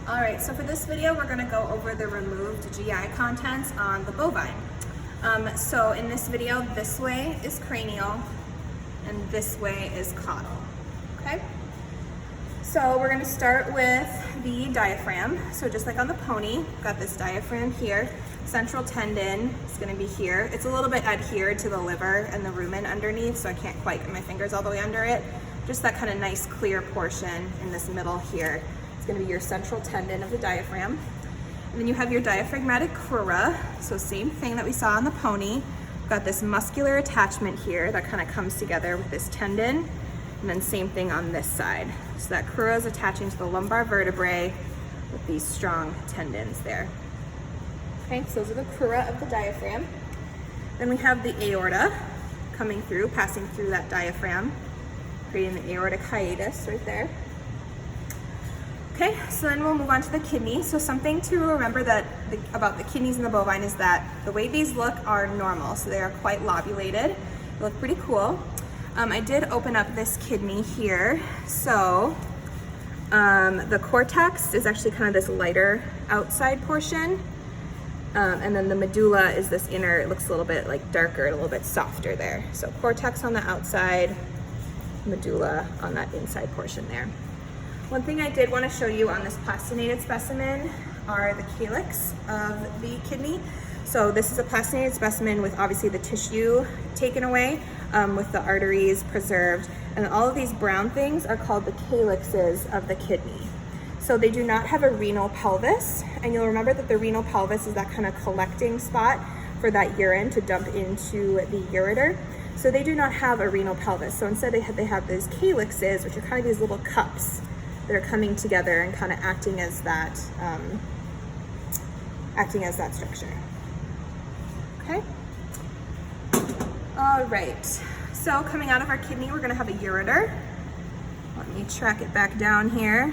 All right, so for this video, we're gonna go over the removed GI contents on the bovine. So in this video, this way is cranial and this way is caudal, okay? So we're gonna start with the diaphragm. So just like on the pony, we've got this diaphragm here. Central tendon is gonna be here. It's a little bit adhered to the liver and the rumen underneath, so I can't quite get my fingers all the way under it. Just that kind of nice clear portion in this middle here. It's gonna be your central tendon of the diaphragm. And then you have your diaphragmatic crura. So same thing that we saw on the pony. We've got this muscular attachment here that kind of comes together with this tendon. And then same thing on this side. So that crura is attaching to the lumbar vertebrae with these strong tendons there. Okay, so those are the crura of the diaphragm. Then we have the aorta coming through, passing through that diaphragm, creating the aortic hiatus right there. Okay, so then we'll move on to the kidney. So something to remember about the kidneys in the bovine is that the way these look are normal. So they are quite lobulated. They look pretty cool. I did open up this kidney here. So the cortex is actually kind of this lighter outside portion. And then the medulla is this inner, it looks a little bit like darker, a little bit softer there. So cortex on the outside, medulla on that inside portion there. One thing I did want to show you on this plastinated specimen are the calyx of the kidney. So this is a plastinated specimen with obviously the tissue taken away, with the arteries preserved. And all of these brown things are called the calyxes of the kidney. So they do not have a renal pelvis, and you'll remember that the renal pelvis is that kind of collecting spot for that urine to dump into the ureter. So they do not have a renal pelvis. So instead they have these calyxes, which are kind of these little cups that are coming together and kind of acting as that structure. Okay. All right. So coming out of our kidney, we're going to have a ureter. Let me track it back down here.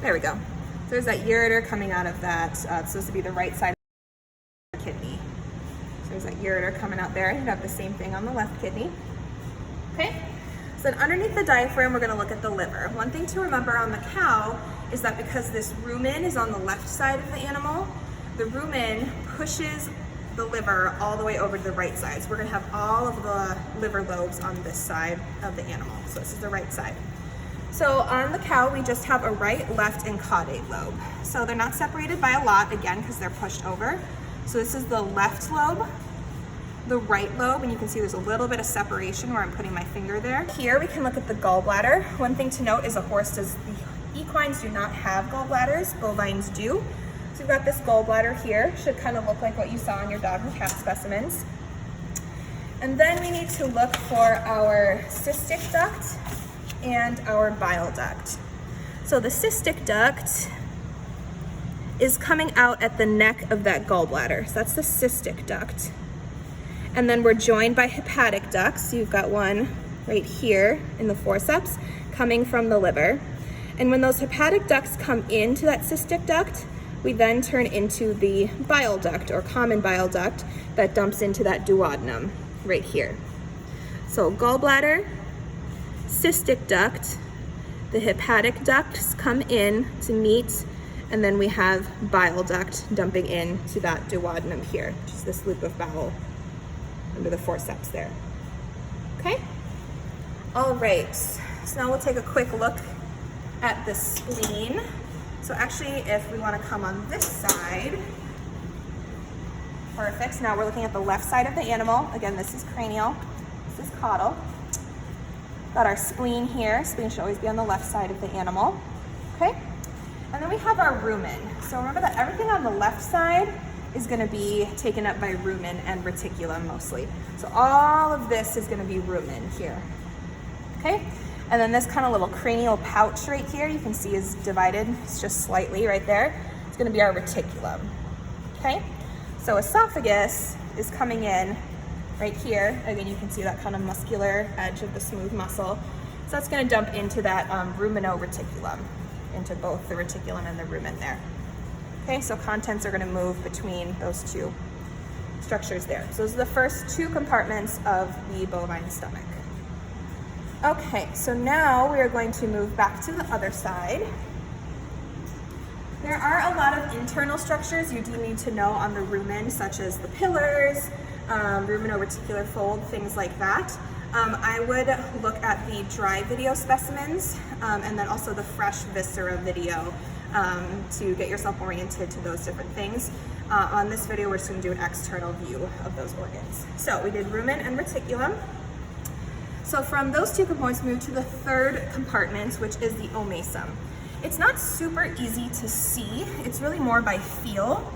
There we go. So there's that ureter coming out of that. It's supposed to be the right side of the kidney. So there's that ureter coming out there. You have the same thing on the left kidney. Okay. So then underneath the diaphragm, we're going to look at the liver. One thing to remember on the cow is that because this rumen is on the left side of the animal, the rumen pushes the liver all the way over to the right side. So we're going to have all of the liver lobes on this side of the animal. So this is the right side. So on the cow, we just have a right, left, and caudate lobe. So they're not separated by a lot, again, because they're pushed over. So this is the left lobe, the right lobe, and you can see there's a little bit of separation where I'm putting my finger there. Here we can look at the gallbladder. One thing to note is the equines do not have gallbladders, bovines do. So we've got this gallbladder here, should kind of look like what you saw in your dog and cat specimens. And then we need to look for our cystic duct and our bile duct. So the cystic duct is coming out at the neck of that gallbladder. So that's the cystic duct. And then we're joined by hepatic ducts. So you've got one right here in the forceps coming from the liver. And when those hepatic ducts come into that cystic duct, we then turn into the bile duct or common bile duct that dumps into that duodenum right here. So gallbladder, cystic duct, the hepatic ducts come in to meet, and then we have bile duct dumping into that duodenum here, just this loop of bowel under the forceps there. Okay? All right, so now we'll take a quick look at the spleen. So actually, if we want to come on this side, perfect. So now we're looking at the left side of the animal. Again, this is cranial, this is caudal. Got our spleen here. Spleen should always be on the left side of the animal. Okay? And then we have our rumen. So remember that everything on the left side is going to be taken up by rumen and reticulum mostly. So all of this is going to be rumen here. Okay? And then this kind of little cranial pouch right here, you can see is divided. It's just slightly right there. It's going to be our reticulum. Okay? So esophagus is coming in right here. Again, you can see that kind of muscular edge of the smooth muscle. So that's going to dump into that ruminорeticulum, into both the reticulum and the rumen there. Okay, so contents are going to move between those two structures there. So those are the first two compartments of the bovine stomach. Okay, so now we are going to move back to the other side. There are a lot of internal structures you do need to know on the rumen, such as the pillars, rumen-reticular fold, things like that. I would look at the dry video specimens and then also the fresh viscera video to get yourself oriented to those different things. On this video, we're just going to do an external view of those organs. So we did rumen and reticulum. So from those two components, we move to the third compartment, which is the omasum. It's not super easy to see. It's really more by feel.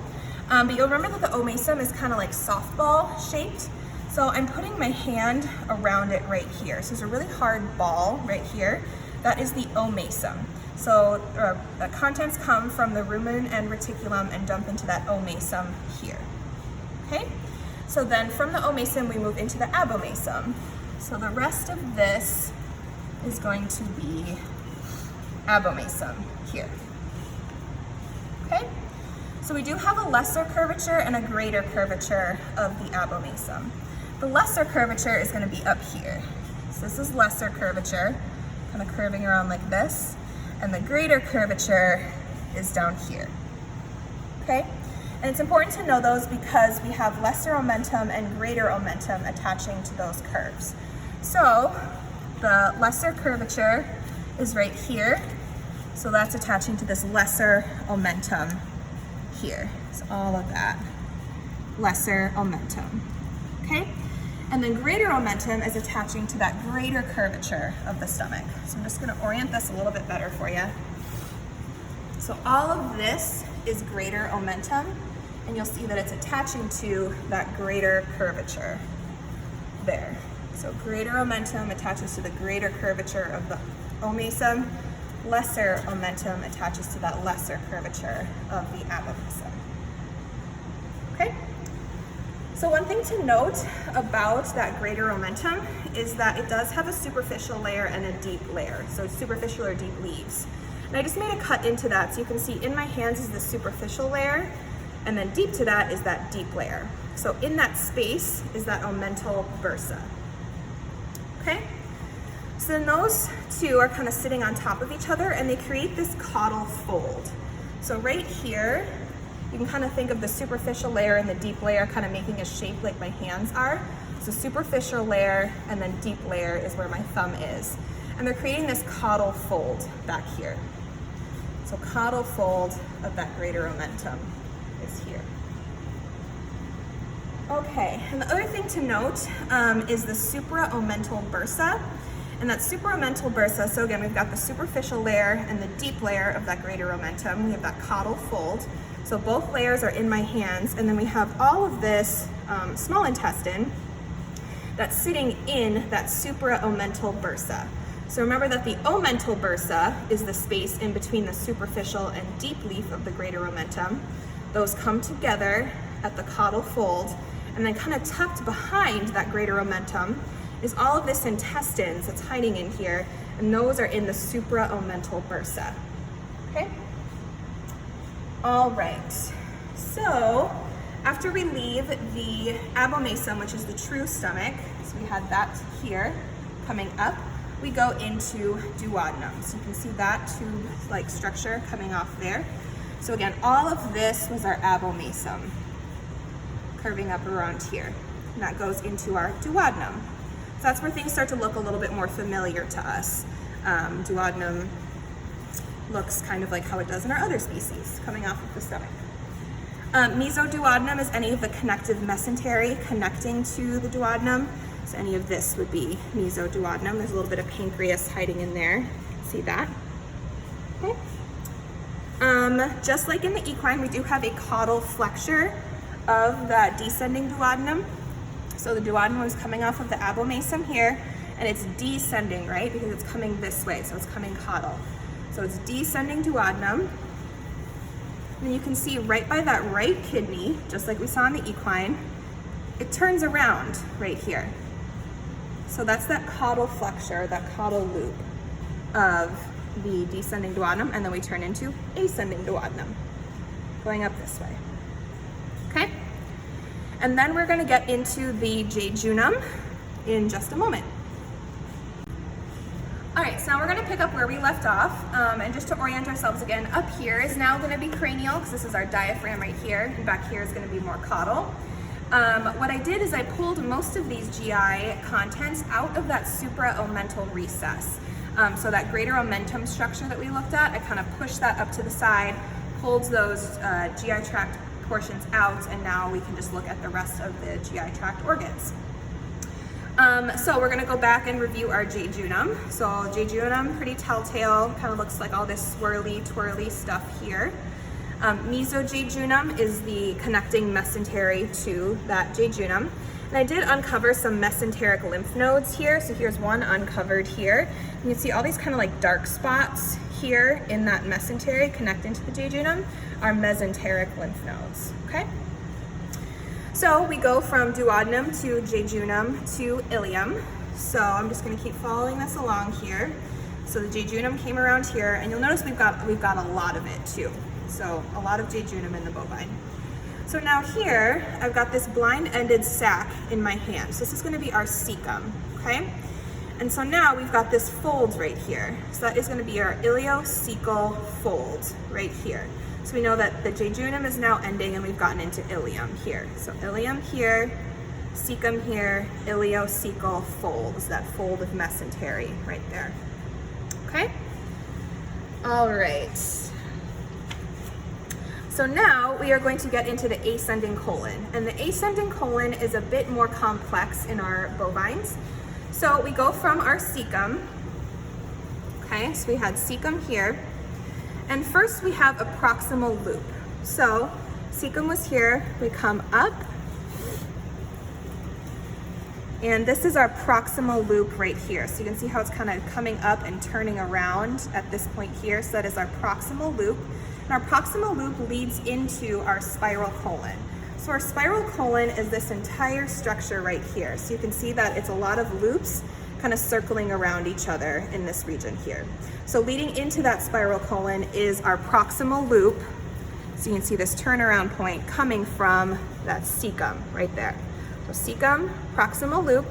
But you'll remember that the omasum is kind of like softball shaped. So I'm putting my hand around it right here. So it's a really hard ball right here. That is the omasum. So the contents come from the rumen and reticulum and dump into that omasum here. Okay? So then from the omasum, we move into the abomasum. So the rest of this is going to be abomasum here. Okay? So we do have a lesser curvature and a greater curvature of the abomasum. The lesser curvature is going to be up here. So this is lesser curvature, kind of curving around like this. And the greater curvature is down here. Okay? And it's important to know those because we have lesser omentum and greater omentum attaching to those curves. So the lesser curvature is right here. So that's attaching to this lesser omentum here. So all of that lesser omentum. Okay? And then greater omentum is attaching to that greater curvature of the stomach. So I'm just going to orient this a little bit better for you. So all of this is greater omentum, and you'll see that it's attaching to that greater curvature there. So greater omentum attaches to the greater curvature of the omasum. Lesser omentum attaches to that lesser curvature of the abomasum. Okay? So one thing to note about that greater omentum is that it does have a superficial layer and a deep layer. So superficial or deep leaves. And I just made a cut into that so you can see in my hands is the superficial layer, and then deep to that is that deep layer. So in that space is that omental bursa. Okay? So then those two are kind of sitting on top of each other and they create this caudal fold. So right here, you can kind of think of the superficial layer and the deep layer kind of making a shape like my hands are. So superficial layer and then deep layer is where my thumb is. And they're creating this caudal fold back here. So caudal fold of that greater omentum is here. Okay, and the other thing to note is the supraomental bursa. And that supraomental bursa, so again, we've got the superficial layer and the deep layer of that greater omentum. We have that caudal fold. So both layers are in my hands, and then we have all of this small intestine that's sitting in that supraomental bursa. So remember that the omental bursa is the space in between the superficial and deep leaf of the greater omentum. Those come together at the caudal fold, and then kind of tucked behind that greater omentum is all of this intestines that's hiding in here, and those are in the supraomental bursa. Okay? All right, so after we leave the abomasum, which is the true stomach, so we had that here coming up, we go into duodenum. So you can see that tube-like structure coming off there. So again, all of this was our abomasum curving up around here, and that goes into our duodenum. So that's where things start to look a little bit more familiar to us. Duodenum looks kind of like how it does in our other species, coming off of the stomach. Mesoduodenum is any of the connective mesentery connecting to the duodenum. So any of this would be mesoduodenum. There's a little bit of pancreas hiding in there. See that? Okay. Just like in the equine, we do have a caudal flexure of that descending duodenum. So the duodenum is coming off of the abomasum here, and it's descending, right? Because it's coming this way, so it's coming caudal. So it's descending duodenum. And you can see right by that right kidney, just like we saw in the equine, it turns around right here. So that's that caudal flexure, that caudal loop of the descending duodenum, and then we turn into ascending duodenum, going up this way. Okay? And then we're going to get into the jejunum in just a moment. so now we're going to pick up where we left off, and just to orient ourselves again, up here is now going to be cranial, because this is our diaphragm right here, and back here is going to be more caudal. What I did is I pulled most of these GI contents out of that supraomental recess. So that greater omentum structure that we looked at, I kind of pushed that up to the side, pulled those GI tract portions out, and now we can just look at the rest of the GI tract organs. So we're going to go back and review our jejunum. So jejunum, pretty telltale, kind of looks like all this swirly, twirly stuff here. Mesojejunum is the connecting mesentery to that jejunum. And I did uncover some mesenteric lymph nodes here. So here's one uncovered here. You can see all these kind of like dark spots here in that mesentery connecting to the jejunum are mesenteric lymph nodes, okay? So we go from duodenum to jejunum to ileum. So I'm just gonna keep following this along here. So the jejunum came around here, and you'll notice we've got a lot of it too. So a lot of jejunum in the bovine. So now here, I've got this blind-ended sac in my hand. So this is gonna be our cecum, okay? And so now we've got this fold right here. So that is gonna be our ileocecal fold right here. So we know that the jejunum is now ending and we've gotten into ileum here. So ileum here, cecum here, ileocecal fold is that fold of mesentery right there. Okay? All right. So now we are going to get into the ascending colon. And the ascending colon is a bit more complex in our bovines. So we go from our cecum, okay? So we had cecum here. And first we have a proximal loop. So cecum was here, we come up, and this is our proximal loop right here. So you can see how it's kind of coming up and turning around at this point here. So that is our proximal loop. And our proximal loop leads into our spiral colon. So our spiral colon is this entire structure right here. So you can see that it's a lot of loops kind of circling around each other in this region here. So leading into that spiral colon is our proximal loop. So you can see this turnaround point coming from that cecum right there. So cecum, proximal loop.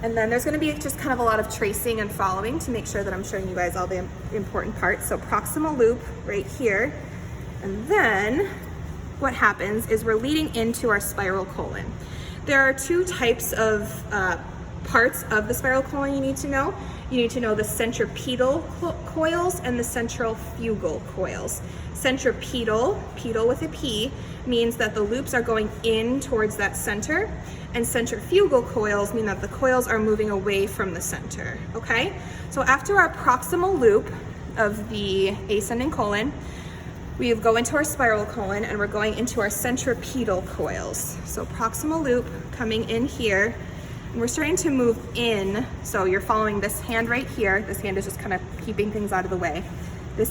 And then there's going to be just kind of a lot of tracing and following to make sure that I'm showing you guys all the important parts. So proximal loop right here. And then what happens is we're leading into our spiral colon. There are two types of parts of the spiral colon you need to know. You need to know the centripetal coils and the centrifugal coils. Centripetal, pedal with a P, means that the loops are going in towards that center, and centrifugal coils mean that the coils are moving away from the center, okay? So after our proximal loop of the ascending colon, we go into our spiral colon and we're going into our centripetal coils. So proximal loop coming in here, and we're starting to move in. So you're following this hand right here. This hand is just kind of keeping things out of the way.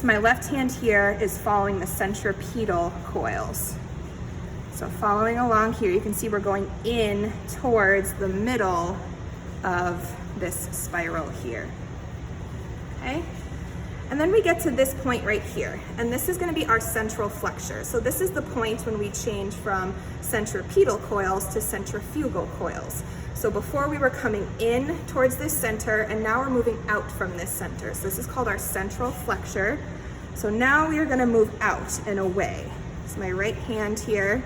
My left hand here is following the centripetal coils. So following along here, you can see we're going in towards the middle of this spiral here, okay? And then we get to this point right here, and this is going to be our central flexure. So this is the point when we change from centripetal coils to centrifugal coils. So before we were coming in towards this center, and now we're moving out from this center. So this is called our central flexure. So now we are going to move out and away. So my right hand here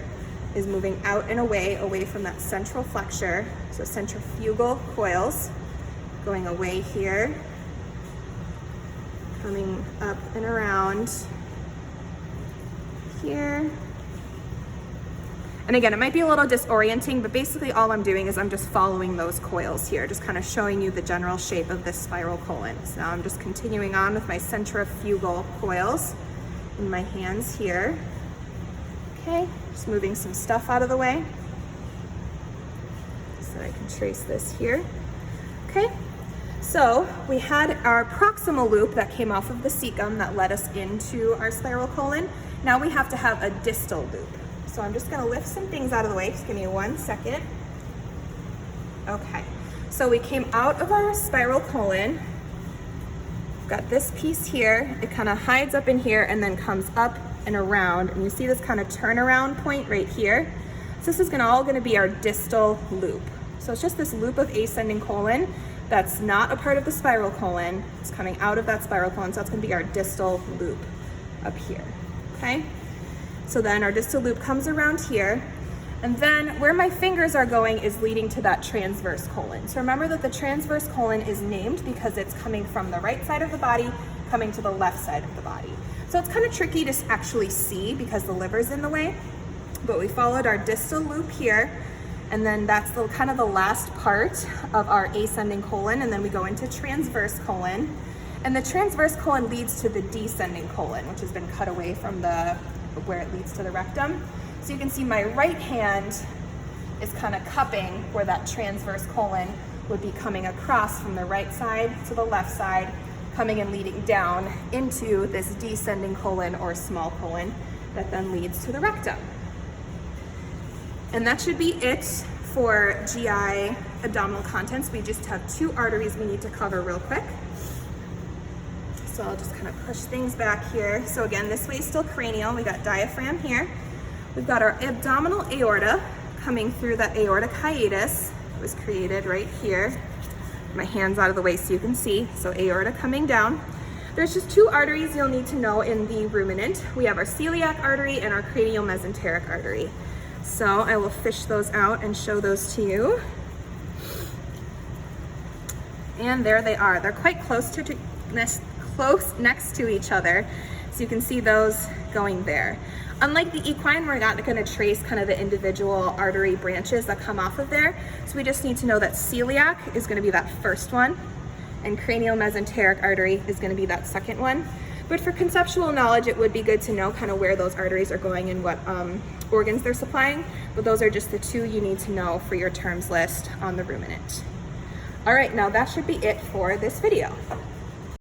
is moving out and away from that central flexure. So centrifugal coils going away here, coming up and around here. And again, it might be a little disorienting, but basically all I'm doing is I'm just following those coils here, just kind of showing you the general shape of this spiral colon. So now I'm just continuing on with my centrifugal coils in my hands here. Okay, just moving some stuff out of the way so I can trace this here. Okay, so we had our proximal loop that came off of the cecum that led us into our spiral colon. Now we have to have a distal loop. So I'm just gonna lift some things out of the way. Just give me 1 second. Okay, so we came out of our spiral colon. Got this piece here. It kind of hides up in here and then comes up and around. And you see this kind of turnaround point right here. So this is all gonna be our distal loop. So it's just this loop of ascending colon that's not a part of the spiral colon. It's coming out of that spiral colon, so that's gonna be our distal loop up here, okay? So then our distal loop comes around here, and then where my fingers are going is leading to that transverse colon. So remember that the transverse colon is named because it's coming from the right side of the body, coming to the left side of the body. So it's kind of tricky to actually see because the liver's in the way, but we followed our distal loop here, and then that's the kind of the last part of our ascending colon, and then we go into transverse colon. And the transverse colon leads to the descending colon, which has been cut away from where it leads to the rectum. So you can see my right hand is kind of cupping where that transverse colon would be coming across from the right side to the left side, coming and leading down into this descending colon or small colon that then leads to the rectum. And that should be it for GI abdominal contents. We just have 2 arteries we need to cover real quick. So I'll just kind of push things back here. So again, this way is still cranial. We got diaphragm here. We've got our abdominal aorta coming through that aortic hiatus. It was created right here. My hand's out of the way so you can see. So aorta coming down. There's just 2 arteries you'll need to know in the ruminant. We have our celiac artery and our cranial mesenteric artery. So I will fish those out and show those to you. And there they are. They're quite close next to each other. So you can see those going there. Unlike the equine, we're not going to trace kind of the individual artery branches that come off of there. So we just need to know that celiac is going to be that first one, and cranial mesenteric artery is going to be that second one. But for conceptual knowledge, it would be good to know kind of where those arteries are going and what organs they're supplying. But those are just the 2 you need to know for your terms list on the ruminant. All right, now that should be it for this video.